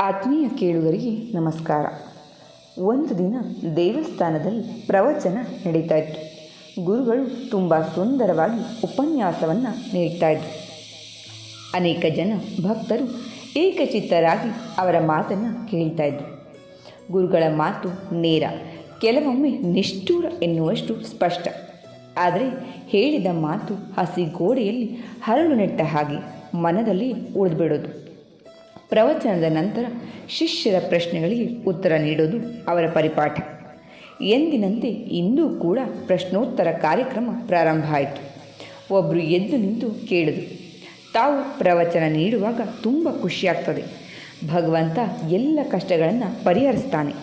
ಆತ್ಮೀಯ ಕೇಳುಗರಿಗೆ ನಮಸ್ಕಾರ. ಒಂದು ದಿನ ದೇವಸ್ಥಾನದಲ್ಲಿ ಪ್ರವಚನ ನಡೀತಾ ಇತ್ತು. ಗುರುಗಳು ತುಂಬ ಸುಂದರವಾಗಿ ಉಪನ್ಯಾಸವನ್ನು ನೀಡ್ತಾ ಇದ್ರು. ಅನೇಕ ಜನ ಭಕ್ತರು ಏಕಚಿತ್ತರಾಗಿ ಅವರ ಮಾತನ್ನು ಕೇಳ್ತಾ ಇದ್ರು. ಗುರುಗಳ ಮಾತು ನೇರ, ಕೆಲವೊಮ್ಮೆ ನಿಷ್ಠೂರ ಎನ್ನುವಷ್ಟು ಸ್ಪಷ್ಟ. ಆದರೆ ಹೇಳಿದ ಮಾತು ಹಸಿ ಗೋಡೆಯಲ್ಲಿ ಹರಳು ನೆಟ್ಟ ಹಾಗೆ ಮನದಲ್ಲಿ ಉಳಿದುಬಿಡೋದು. ಪ್ರವಚನದ ನಂತರ ಶಿಷ್ಯರ ಪ್ರಶ್ನೆಗಳಿಗೆ ಉತ್ತರ ನೀಡೋದು ಅವರ ಪರಿಪಾಠ. ಎಂದಿನಂತೆ ಇಂದೂ ಕೂಡ ಪ್ರಶ್ನೋತ್ತರ ಕಾರ್ಯಕ್ರಮ ಪ್ರಾರಂಭ ಆಯಿತು. ಒಬ್ಬರು ಎದ್ದು ನಿಂತು ಕೇಳಿದರು. ತಾವು ಪ್ರವಚನ ನೀಡುವಾಗ ತುಂಬ ಖುಷಿಯಾಗ್ತದೆ. ಭಗವಂತ ಎಲ್ಲ ಕಷ್ಟಗಳನ್ನು ಪರಿಹರಿಸ್ತಾನೆ,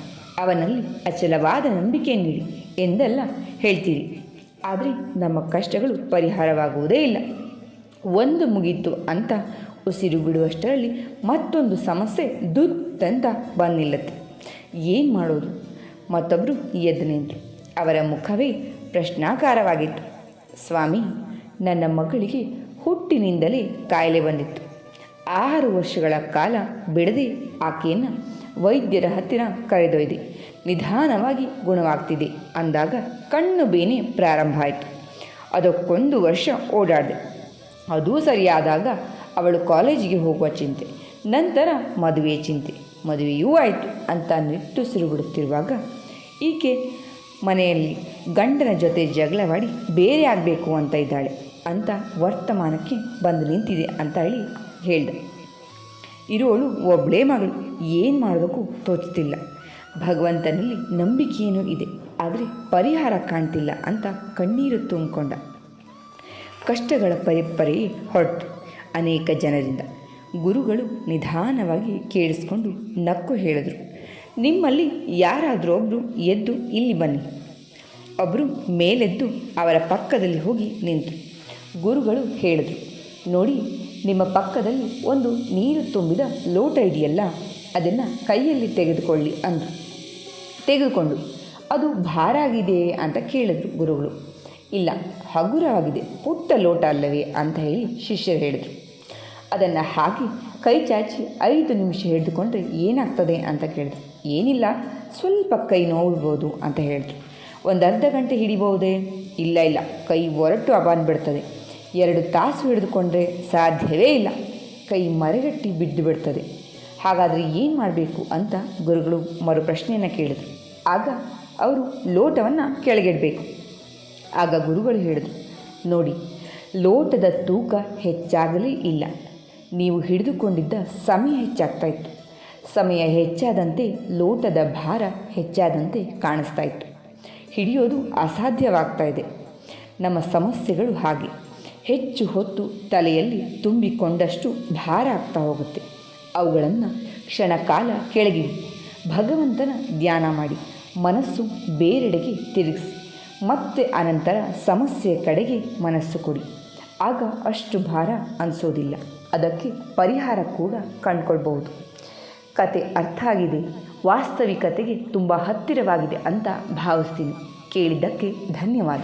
ಅವನಲ್ಲಿ ಅಚಲವಾದ ನಂಬಿಕೆ ನೀಡಿ ಎಂದೆಲ್ಲ ಹೇಳ್ತೀರಿ. ಆದರೆ ನಮ್ಮ ಕಷ್ಟಗಳು ಪರಿಹಾರವಾಗುವುದೇ ಇಲ್ಲ. ಒಂದು ಮುಗೀತು ಅಂತ ಉಸಿರು ಬಿಡುವಷ್ಟರಲ್ಲಿ ಮತ್ತೊಂದು ಸಮಸ್ಯೆ ದುತ್ತಂತ ಬಂದು ನಿಲ್ಲುತ್ತೆ. ಏನು ಮಾಡೋದು? ಮತ್ತೊಬ್ಬರು ಎದ್ದು ನಿಂತರು. ಅವರ ಮುಖವೇ ಪ್ರಶ್ನಾಕಾರವಾಗಿತ್ತು. ಸ್ವಾಮಿ, ನನ್ನ ಮಗಳಿಗೆ ಹುಟ್ಟಿನಿಂದಲೇ ಕಾಯಿಲೆ ಬಂದಿತ್ತು. 6 ವರ್ಷಗಳ ಕಾಲ ಬಿಡದೆ ಆಕೆಯನ್ನು ವೈದ್ಯರ ಹತ್ತಿರ ಕರೆದೊಯ್ದೆ. ನಿಧಾನವಾಗಿ ಗುಣವಾಗ್ತಿದೆ ಅಂದಾಗ ಕಣ್ಣು ಬೇನೆ ಪ್ರಾರಂಭ ಆಯಿತು. ಅದಕ್ಕೊಂದು ವರ್ಷ ಓಡಾಡಿದೆ. ಅದೂ ಸರಿಯಾದಾಗ ಅವಳು ಕಾಲೇಜಿಗೆ ಹೋಗುವ ಚಿಂತೆ, ನಂತರ ಮದುವೆ ಚಿಂತೆ. ಮದುವೆಯೂ ಆಯಿತು ಅಂತ ನಿಟ್ಟುಸಿರು ಬಿಡುತ್ತಿರುವಾಗ ಈಕೆ ಮನೆಯಲ್ಲಿ ಗಂಡನ ಜೊತೆ ಜಗಳವಾಡಿ ಬೇರೆ ಆಗಬೇಕು ಅಂತ ಇದ್ದಾಳೆ ಅಂತ ವರ್ತಮಾನಕ್ಕೆ ಬಂದು ನಿಂತಿದೆ ಅಂತ ಹೇಳ್ದೆ. ಇರೋಳು ಒಬ್ಬಳೇ ಮಗಳು, ಏನು ಮಾಡಬೇಕು ತೋಚ್ತಿಲ್ಲ. ಭಗವಂತನಲ್ಲಿ ನಂಬಿಕೆಯೇನೂ ಇದೆ, ಆದರೆ ಪರಿಹಾರ ಕಾಣ್ತಿಲ್ಲ ಅಂತ ಕಣ್ಣೀರು ತುಂಬಿಕೊಂಡ. ಕಷ್ಟಗಳ ಪರಿಪರೆಯೇ ಹೊರಟು ಅನೇಕ ಜನರಿಂದ. ಗುರುಗಳು ನಿಧಾನವಾಗಿ ಕೇಳಿಸ್ಕೊಂಡು ನಕ್ಕು ಹೇಳಿದರು, ನಿಮ್ಮಲ್ಲಿ ಯಾರಾದರೂ ಒಬ್ಬರು ಎದ್ದು ಇಲ್ಲಿ ಬನ್ನಿ. ಒಬ್ಬರು ಮೇಲೆದ್ದು ಅವರ ಪಕ್ಕದಲ್ಲಿ ಹೋಗಿ ನಿಂತು ಗುರುಗಳು ಹೇಳಿದರು, ನೋಡಿ, ನಿಮ್ಮ ಪಕ್ಕದಲ್ಲಿ ಒಂದು ನೀರು ತುಂಬಿದ ಲೋಟ ಇದೆಯಲ್ಲ, ಅದನ್ನು ಕೈಯಲ್ಲಿ ತೆಗೆದುಕೊಳ್ಳಿ ಅಂದರು. ತೆಗೆದುಕೊಂಡು ಅದು ಭಾರ ಆಗಿದೆಯೇ ಅಂತ ಕೇಳಿದ್ರು ಗುರುಗಳು. ಇಲ್ಲ, ಹಗುರವಾಗಿದೆ, ಪುಟ್ಟ ಲೋಟ ಅಲ್ಲವೇ ಅಂತ ಹೇಳಿ ಶಿಷ್ಯರು ಹೇಳಿದರು. ಅದನ್ನು ಹಾಕಿ ಕೈ ಚಾಚಿ 5 ನಿಮಿಷ ಹಿಡಿದುಕೊಂಡ್ರೆ ಏನಾಗ್ತದೆ ಅಂತ ಕೇಳಿದ್ರು. ಏನಿಲ್ಲ, ಸ್ವಲ್ಪ ಕೈ ನೋಡ್ಬೋದು ಅಂತ ಹೇಳಿದ್ರು. ಒಂದು ಅರ್ಧ ಗಂಟೆ ಹಿಡಿಬಹುದೇ? ಇಲ್ಲ, ಕೈ ಒರಟು ಬಂದುಬಿಡ್ತದೆ. 2 ತಾಸು ಹಿಡಿದುಕೊಂಡ್ರೆ ಸಾಧ್ಯವೇ ಇಲ್ಲ, ಕೈ ಮರೆಗಟ್ಟಿ ಬಿದ್ದು ಬಿಡ್ತದೆ. ಹಾಗಾದರೆ ಏನು ಮಾಡಬೇಕು ಅಂತ ಗುರುಗಳು ಮರು ಪ್ರಶ್ನೆಯನ್ನು ಕೇಳಿದರು. ಆಗ ಅವರು ಲೋಟವನ್ನು ಕೆಳಗಿಡಬೇಕು. ಆಗ ಗುರುಗಳು ಹೇಳಿದರು, ನೋಡಿ, ಲೋಟದ ತೂಕ ಹೆಚ್ಚಾಗಲೇ ಇಲ್ಲ, ನೀವು ಹಿಡಿದುಕೊಂಡಿದ್ದ ಸಮಯ ಹೆಚ್ಚಾಗ್ತಾ ಇತ್ತು. ಸಮಯ ಹೆಚ್ಚಾದಂತೆ ಲೋಟದ ಭಾರ ಹೆಚ್ಚಾದಂತೆ ಕಾಣಿಸ್ತಾ ಇತ್ತು. ಹಿಡಿಯೋದು ಅಸಾಧ್ಯವಾಗ್ತಾ ಇದೆ. ನಮ್ಮ ಸಮಸ್ಯೆಗಳು ಹಾಗೆ, ಹೆಚ್ಚು ಹೊತ್ತು ತಲೆಯಲ್ಲಿ ತುಂಬಿಕೊಂಡಷ್ಟು ಭಾರ ಆಗ್ತಾ ಹೋಗುತ್ತೆ. ಅವುಗಳನ್ನು ಕ್ಷಣಕಾಲ ಕೆಳಗಿಡಿ, ಭಗವಂತನ ಧ್ಯಾನ ಮಾಡಿ, ಮನಸ್ಸು ಬೇರೆಡೆಗೆ ತಿರುಗಿಸಿ, ಮತ್ತೆ ಅನಂತರ ಸಮಸ್ಯೆಯ ಕಡೆಗೆ ಮನಸ್ಸು ಕೊಡಿ. ಆಗ ಅಷ್ಟು ಭಾರ ಅನಿಸೋದಿಲ್ಲ, ಅದಕ್ಕೆ ಪರಿಹಾರ ಕೂಡ ಕಂಡುಕೊಳ್ಬಹುದು. ಕತೆ ಅರ್ಥ ಆಗಿದೆ, ವಾಸ್ತವಿಕತೆಗೆ ತುಂಬ ಹತ್ತಿರವಾಗಿದೆ ಅಂತ ಭಾವಿಸ್ತೀನಿ. ಕೇಳಿದ್ದಕ್ಕೆ ಧನ್ಯವಾದ.